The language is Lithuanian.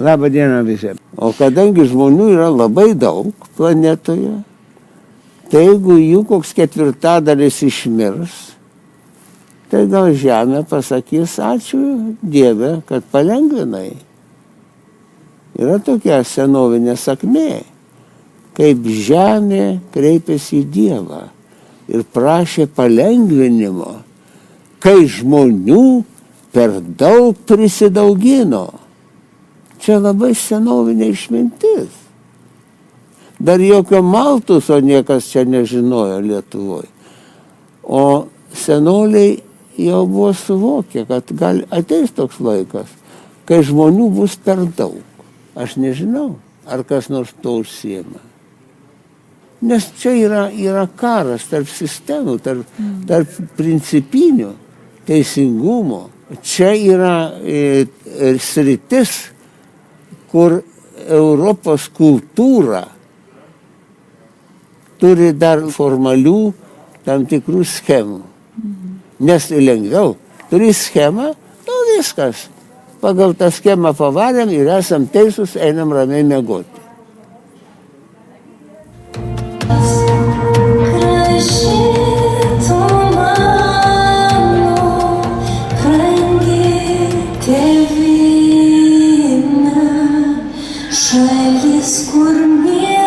Labą dieną visiems. O kadangi žmonių yra labai daug planetoje, tai jeigu jų koks ketvirtadalis išmirs, tai gal Žemė pasakys ačiū Dieve, kad palengvinai. Yra tokia senovinė sakmė, kaip Žemė kreipėsi į Dievą ir prašė palengvinimo, kai žmonių per daug prisidaugino. Čia labai senovinė išmintis. Dar jokio Maltuso niekas čia nežinojo Lietuvoje. O senoliai jau buvo suvokę, kad gal ateis toks laikas, kai žmonių bus per daug. Aš nežinau, ar kas nors to užsiema. Nes čia yra karas tarp sistemų, tarp principinių teisingumo. Čia yra sritis, kur Europos kultūra turi dar formalių tam tikrų schemų. Nes lengviau. Turi schemą, nu viskas. Pagal tą schemą pavarėm ir esam teisūs, einam ramiai miegoti. Šalis, kur mėlyna.